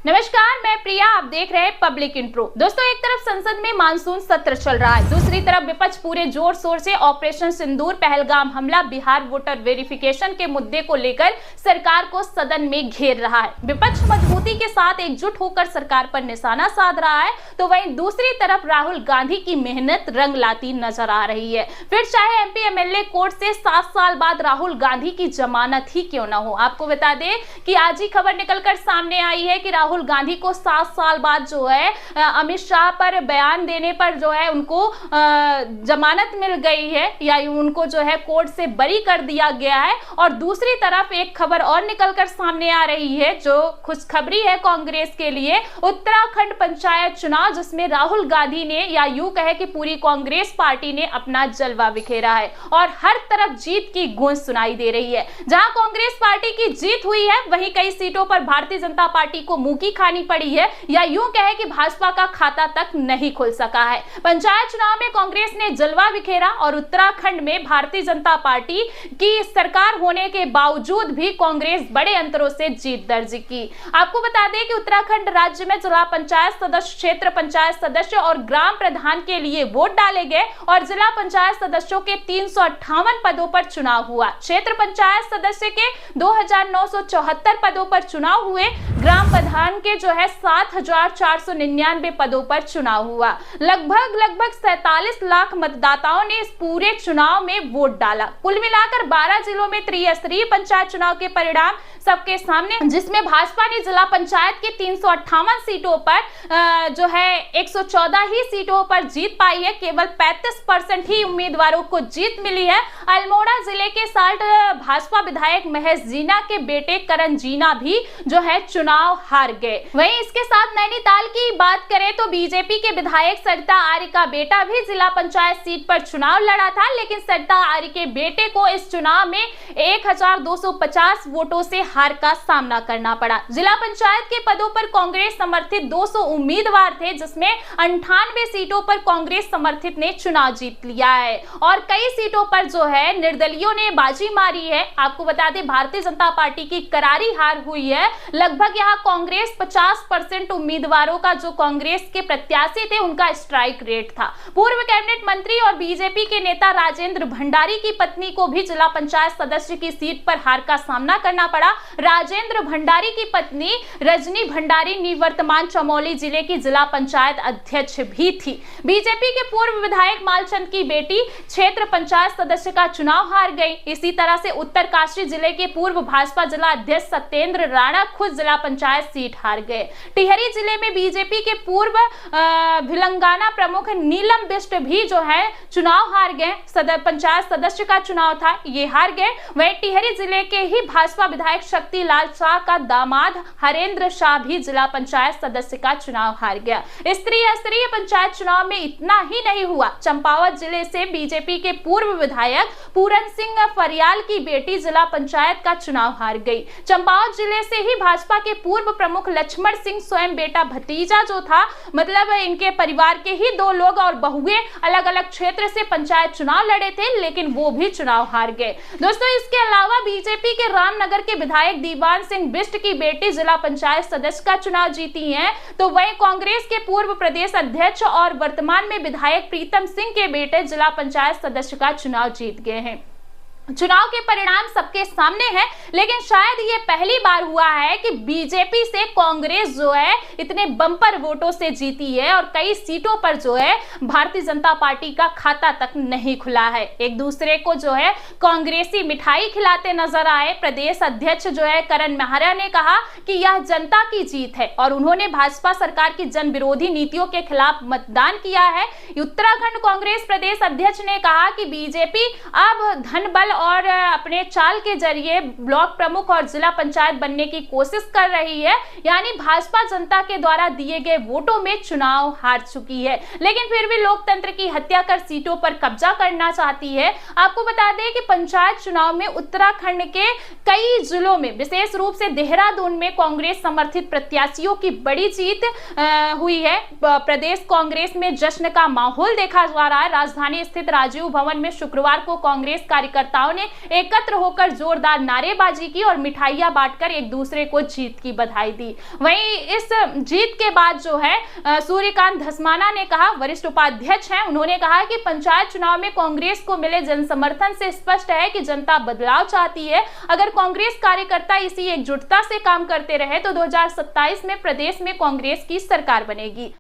नमस्कार, मैं प्रिया। आप देख रहे हैं पब्लिक इंट्रो। दोस्तों, एक तरफ संसद में मानसून सत्र चल रहा है, दूसरी तरफ विपक्ष पूरे जोर शोर से ऑपरेशन सिंदूर, पहलगाम हमला, बिहार वोटर वेरिफिकेशन के मुद्दे को लेकर सरकार को सदन में घेर रहा है। विपक्ष मजबूती के साथ एकजुट होकर सरकार पर निशाना साध रहा है, तो वहीं दूसरी तरफ राहुल गांधी की मेहनत रंग लाती नजर आ रही है। फिर चाहे एमपी एमएलए कोर्ट से 7 साल बाद राहुल गांधी की जमानत ही क्यों न हो। आपको बता दें कि आज ही खबर निकलकर सामने आई है कि राहुल गांधी को 7 साल बाद जो है अमित शाह पर बयान देने पर जो है उनको जमानत मिल गई है, या उनको जो है कोर्ट से बरी कर दिया गया है। और दूसरी तरफ एक खबर और निकलकर सामने आ रही है जो खुशखबरी है कांग्रेस के लिए। उत्तराखंड पंचायत चुनाव, जिसमें राहुल गांधी ने, या यूं कहे कि पूरी कांग्रेस पार्टी ने अपना जलवा बिखेरा है और हर तरफ जीत की गूंज सुनाई दे रही है। जहां कांग्रेस पार्टी की जीत हुई है, वहीं कई सीटों पर भारतीय जनता पार्टी को मुंह की खानी पड़ी है, या यूं कहे कि भाजपा का खाता तक नहीं खुल सका है। पंचायत चुनाव में कांग्रेस ने जलवा बिखेरा और उत्तराखंड में भारतीय जनता पार्टी की सरकार होने के बावजूद भी कांग्रेस बड़े अंतरों से जीत दर्ज की। आपको बता दें कि उत्तराखंड राज्य में जिला पंचायत सदस्य, क्षेत्र पंचायत सदस्य और ग्राम प्रधान के लिए वोट डाले गए और जिला पंचायत सदस्यों के 358 पदों पर चुनाव हुआ। क्षेत्र पंचायत सदस्य के 2974 पदों पर चुनाव हुए। ग्राम प्रधान के जो है 7499 पदों पर चुनाव हुआ। लगभग 47 लाख मतदाताओं ने इस पूरे चुनाव में वोट डाला। कुल मिलाकर 12 जिलों में त्रिस्तरीय पंचायत चुनाव के परिणाम सबके सामने, जिसमें भाजपा ने जिला पंचायत के 358 सीटों पर जो है 114 ही सीटों पर जीत पाई है। केवल 35% ही उम्मीदवारों को जीत मिली है। अल्मोड़ा जिले के 60 भाजपा विधायक महेश जीना के बेटे करण जीना भी जो है चुनाव हार गए। वहीं इसके साथ नैनीताल की बात करें तो बीजेपी के विधायक सरिता आर्य का बेटा भी जिला पंचायत सीट पर चुनाव लड़ा था, लेकिन सरिता आर्य के बेटे को इस चुनाव में 1250 वोटों से हार का सामना करना पड़ा। जिला पंचायत के पदों पर कांग्रेस समर्थित 200 उम्मीदवार थे, जिसमें 98 सीटों पर कांग्रेस समर्थित ने चुनाव जीत लिया है और कई सीटों पर जो है निर्दलीयों ने बाजी मारी है। आपको बता दें भारतीय जनता पार्टी की करारी हार हुई है। लगभग यहाँ कांग्रेस 50% उम्मीदवारों का, जो कांग्रेस के प्रत्याशी थे, उनका स्ट्राइक रेट था। पूर्व कैबिनेट मंत्री और बीजेपी के नेता राजेंद्र भंडारी की पत्नी को भी जिला पंचायत सदस्य की सीट पर हार का सामना करना पड़ा। राजेंद्र भंडारी की पत्नी रजनी भंडारी निवर्तमान चमोली जिले की जिला पंचायत अध्यक्ष भी थी। बीजेपी के पूर्व विधायक मालचंद की बेटी क्षेत्र पंचायत सदस्य का चुनाव हार गई। इसी तरह से उत्तरकाशी जिले के पूर्व भाजपा जिला अध्यक्ष सत्येंद्र राणा खुद जिला पंचायत सीट हार गए। टिहरी जिले में बीजेपी के पूर्व भिलंगाना प्रमुख नीलम बिष्ट भी जो है चुनाव हार गए। सदर पंचायत सदस्य का चुनाव था, ये हार गए। वहीं टिहरी जिले के ही भाजपा विधायक शक्ति लाल शाह का दामाद हरेंद्र शाह भी जिला पंचायत सदस्य का चुनाव हार गया। स्तरीय पंचायत चुनाव में इतना ही नहीं हुआ, चंपावत जिले से बीजेपी के पूर्व विधायक पूरन सिंह फरियाल की बेटी जिला पंचायत का चुनाव हार गई। चंपावत जिले से ही भाजपा के पूर्व प्रमुख लक्ष्मण सिंह स्वयं बेटा भतीजा जो था, मतलब इनके परिवार के ही 2 लोग और बहुएं अलग अलग क्षेत्र से पंचायत चुनाव लड़े थे, लेकिन वो भी चुनाव हार गए। दोस्तों, इसके अलावा बीजेपी के रामनगर के विधायक दीवान सिंह बिष्ट की बेटी जिला पंचायत सदस्य का चुनाव जीती है, तो वहीं कांग्रेस के पूर्व प्रदेश अध्यक्ष और वर्तमान में विधायक प्रीतम सिंह के बेटे जिला पंचायत सदस्य का चुनाव जीत गए हैं। चुनाव के परिणाम सबके सामने हैं, लेकिन शायद ये पहली बार हुआ है कि बीजेपी से कांग्रेस जो है इतने बम्पर वोटों से जीती है और कई सीटों पर जो है भारतीय जनता पार्टी का खाता तक नहीं खुला है। एक दूसरे को जो है कांग्रेसी मिठाई खिलाते नजर आए। प्रदेश अध्यक्ष जो है करण मेहरा ने कहा कि यह जनता की जीत है और उन्होंने भाजपा सरकार की जन विरोधी नीतियों के खिलाफ मतदान किया है। उत्तराखंड कांग्रेस प्रदेश अध्यक्ष ने कहा कि बीजेपी अब धन बल और अपने चाल के जरिए ब्लॉक प्रमुख और जिला पंचायत बनने की कोशिश कर रही है, यानी भाजपा जनता के द्वारा दिए गए वोटों में चुनाव हार चुकी है, लेकिन फिर भी लोकतंत्र की हत्या कर सीटों पर कब्जा करना चाहती है। आपको बता दें कि पंचायत चुनाव में उत्तराखंड के कई जिलों में, विशेष रूप से देहरादून में कांग्रेस समर्थित प्रत्याशियों की बड़ी जीत हुई है। प्रदेश कांग्रेस में जश्न का माहौल देखा जा रहा है। राजधानी स्थित राजीव भवन में शुक्रवार को कांग्रेस कार्यकर्ताओं कार्यकर्ताओं ने एकत्र होकर जोरदार नारेबाजी की और मिठाइयां बांटकर एक दूसरे को जीत की बधाई दी। वहीं इस जीत के बाद जो है सूर्यकांत धस्माना ने कहा, वरिष्ठ उपाध्यक्ष हैं, उन्होंने कहा कि पंचायत चुनाव में कांग्रेस को मिले जन समर्थन से स्पष्ट है कि जनता बदलाव चाहती है। अगर कांग्रेस कार्यकर्ता इसी एकजुटता से काम करते रहे तो 2027 में प्रदेश में कांग्रेस की सरकार बनेगी।